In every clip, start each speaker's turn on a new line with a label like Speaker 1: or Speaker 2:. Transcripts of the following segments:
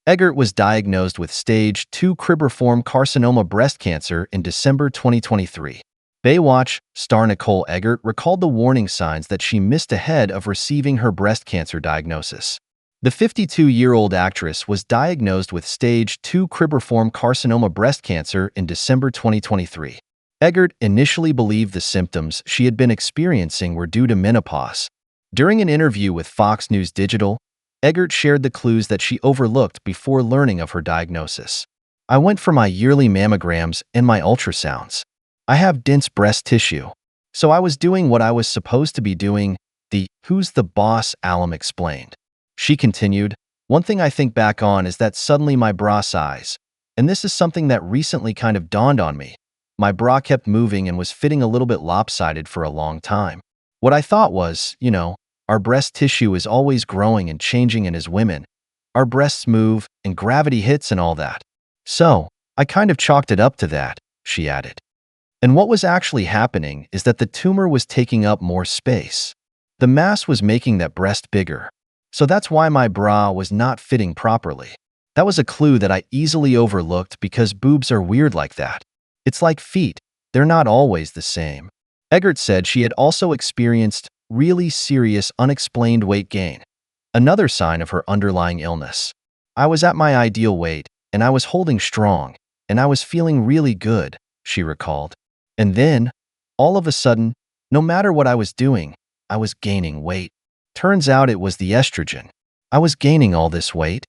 Speaker 1: Eggert was diagnosed with stage 2 cribriform carcinoma breast cancer in December 2023. Baywatch star Nicole Eggert recalled the warning signs that she missed ahead of receiving her breast cancer diagnosis. The 52-year-old actress was diagnosed with stage 2 cribriform carcinoma breast cancer in December 2023. Eggert initially believed the symptoms she had been experiencing were due to menopause. During an interview with Fox News Digital, Eggert shared the clues that she overlooked before learning of her diagnosis. "I went for my yearly mammograms and my ultrasounds. I have dense breast tissue. So I was doing what I was supposed to be doing," the "Who's the Boss" alum explained. She continued, "One thing I think back on is that suddenly my bra size, and this is something that recently kind of dawned on me. My bra kept moving and was fitting a little bit lopsided for a long time. What I thought was, our breast tissue is always growing and changing, and as women, our breasts move and gravity hits and all that. So I kind of chalked it up to that," she added. And what was actually happening is that the tumor was taking up more space. The mass was making that breast bigger. So that's why my bra was not fitting properly. That was a clue that I easily overlooked because boobs are weird like that. It's like feet, they're not always the same. Eggert said she had also experienced really serious unexplained weight gain, another sign of her underlying illness. "I was at my ideal weight, and I was holding strong, and I was feeling really good," she recalled. "And then, all of a sudden, no matter what I was doing, I was gaining weight. Turns out it was the estrogen. I was gaining all this weight."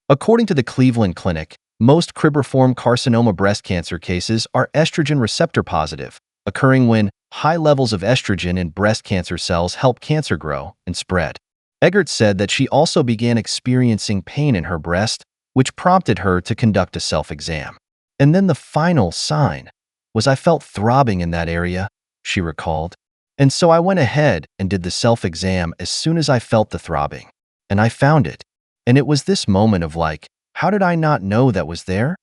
Speaker 1: According to the Cleveland Clinic, most cribriform carcinoma breast cancer cases are estrogen receptor positive, occurring when high levels of estrogen in breast cancer cells help cancer grow and spread. Eggert said that she also began experiencing pain in her breast, which prompted her to conduct a self-exam. "And then the final sign was I felt throbbing in that area," she recalled. "And so I went ahead and did the self-exam as soon as I felt the throbbing. And I found it. And it was this moment of like, how did I not know that was there?"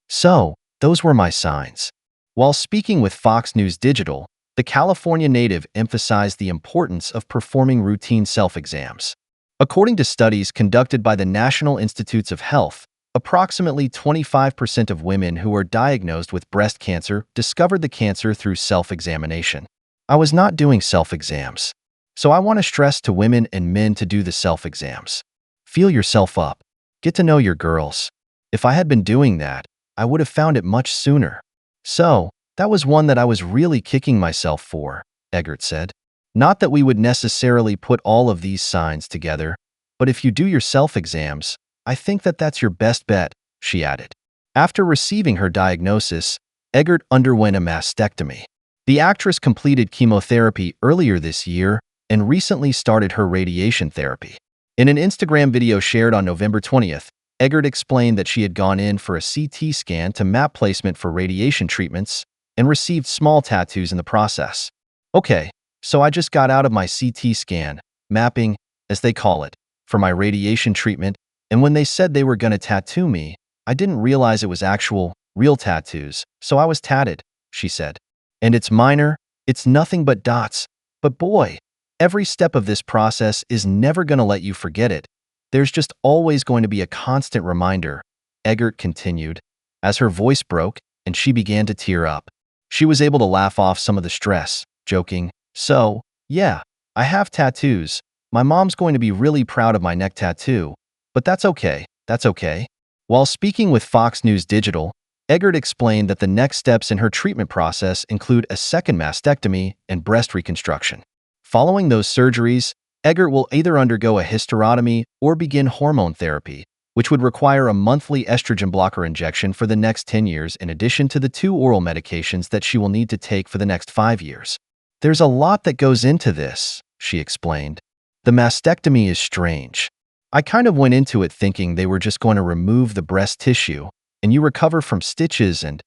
Speaker 1: So, those were my signs. While speaking with Fox News Digital, the California native emphasized the importance of performing routine self-exams. According to studies conducted by the National Institutes of Health, approximately 25% of women who are diagnosed with breast cancer discovered the cancer through self-examination. "I was not doing self-exams. So I want to stress to women and men to do the self-exams. Feel yourself up. Get to know your girls. If I had been doing that, I would have found it much sooner." So, that was one that I was really kicking myself for, Eggert said. "Not that we would necessarily put all of these signs together, but if you do your self-exams, I think that that's your best bet," she added. After receiving her diagnosis, Eggert underwent a mastectomy. The actress completed chemotherapy earlier this year and recently started her radiation therapy. In an Instagram video shared on November 20th, Eggert explained that she had gone in for a CT scan to map placement for radiation treatments and received small tattoos in the process. "Okay, so I just got out of my CT scan, mapping, as they call it, for my radiation treatment, and when they said they were going to tattoo me, I didn't realize it was actual, real tattoos, so I was tatted," she said. "And it's minor, it's nothing but dots, but boy, every step of this process is never going to let you forget it. There's just always going to be a constant reminder," Eggert continued, as her voice broke and she began to tear up. She was able to laugh off some of the stress, joking, "So, yeah, I have tattoos. My mom's going to be really proud of my neck tattoo, but that's okay, that's okay." While speaking with Fox News Digital, Eggert explained that the next steps in her treatment process include a second mastectomy and breast reconstruction. Following those surgeries, Eggert will either undergo a hysterotomy or begin hormone therapy, which would require a monthly estrogen blocker injection for the next 10 years in addition to the 2 oral medications that she will need to take for the next 5 years. "There's a lot that goes into this," she explained. "The mastectomy is strange. I kind of went into it thinking they were just going to remove the breast tissue and you recover from stitches and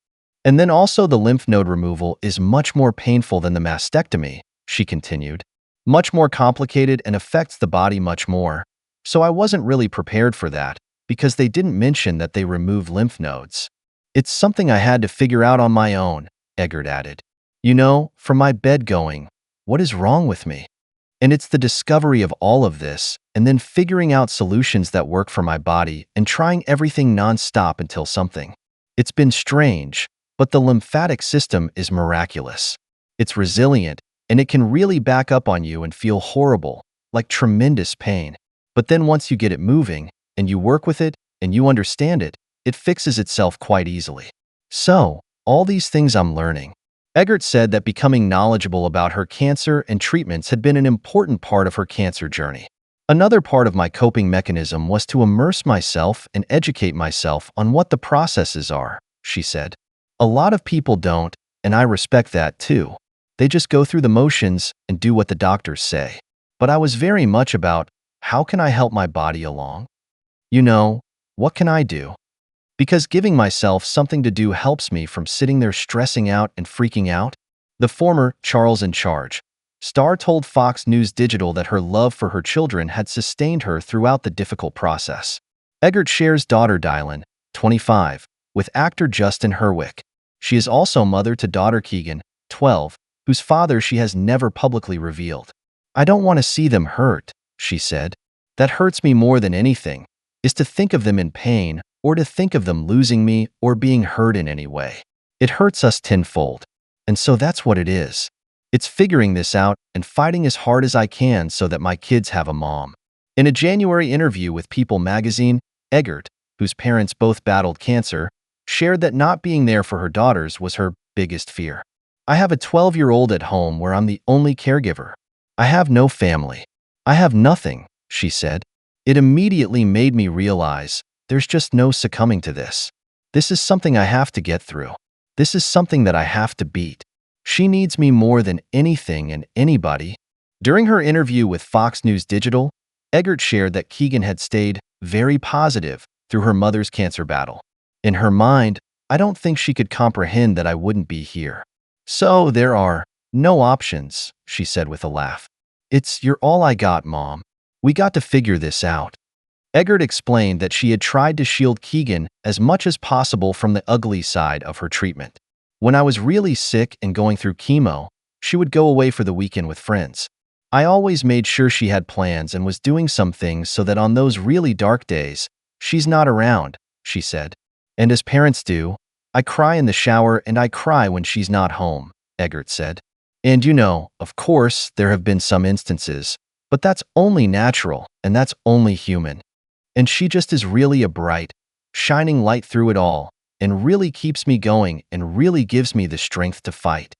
Speaker 1: then also the lymph node removal is much more painful than the mastectomy," she continued. "Much more complicated and affects the body much more. So I wasn't really prepared for that because they didn't mention that they removed lymph nodes. It's something I had to figure out on my own," Eggert added. "From my bed going, what is wrong with me? And it's the discovery of all of this, and then figuring out solutions that work for my body and trying everything nonstop until something. It's been strange, but the lymphatic system is miraculous. It's resilient, and it can really back up on you and feel horrible, like tremendous pain. But then once you get it moving, and you work with it, and you understand it, it fixes itself quite easily. So, all these things I'm learning. Eggert said that becoming knowledgeable about her cancer and treatments had been an important part of her cancer journey. Another part of my coping mechanism was to immerse myself and educate myself on what the processes are, she said. A lot of people don't, and I respect that too. They just go through the motions and do what the doctors say. But I was very much about, how can I help my body along? What can I do? Because giving myself something to do helps me from sitting there stressing out and freaking out. The former Charles in Charge star told Fox News Digital that her love for her children had sustained her throughout the difficult process. Eggert shares daughter Dylan, 25, with actor Justin Hurwitz. She is also mother to daughter Keegan, 12, whose father she has never publicly revealed. I don't want to see them hurt, she said. That hurts me more than anything, is to think of them in pain or to think of them losing me or being hurt in any way. It hurts us tenfold. And so that's what it is. It's figuring this out and fighting as hard as I can so that my kids have a mom. In a January interview with People magazine, Eggert, whose parents both battled cancer, shared that not being there for her daughters was her biggest fear. I have a 12-year-old at home where I'm the only caregiver. I have no family. I have nothing, she said. It immediately made me realize there's just no succumbing to this. This is something I have to get through. This is something that I have to beat. She needs me more than anything and anybody. During her interview with Fox News Digital, Eggert shared that Keegan had stayed very positive through her mother's cancer battle. In her mind, I don't think she could comprehend that I wouldn't be here. So there are no options, she said with a laugh. You're all I got, Mom. We got to figure this out. Eggert explained that she had tried to shield Keegan as much as possible from the ugly side of her treatment. When I was really sick and going through chemo, she would go away for the weekend with friends. I always made sure she had plans and was doing some things so that on those really dark days, she's not around, she said. And as parents do, I cry in the shower and I cry when she's not home, Eggert said. And of course, there have been some instances, but that's only natural and that's only human. And she just is really a bright, shining light through it all and really keeps me going and really gives me the strength to fight.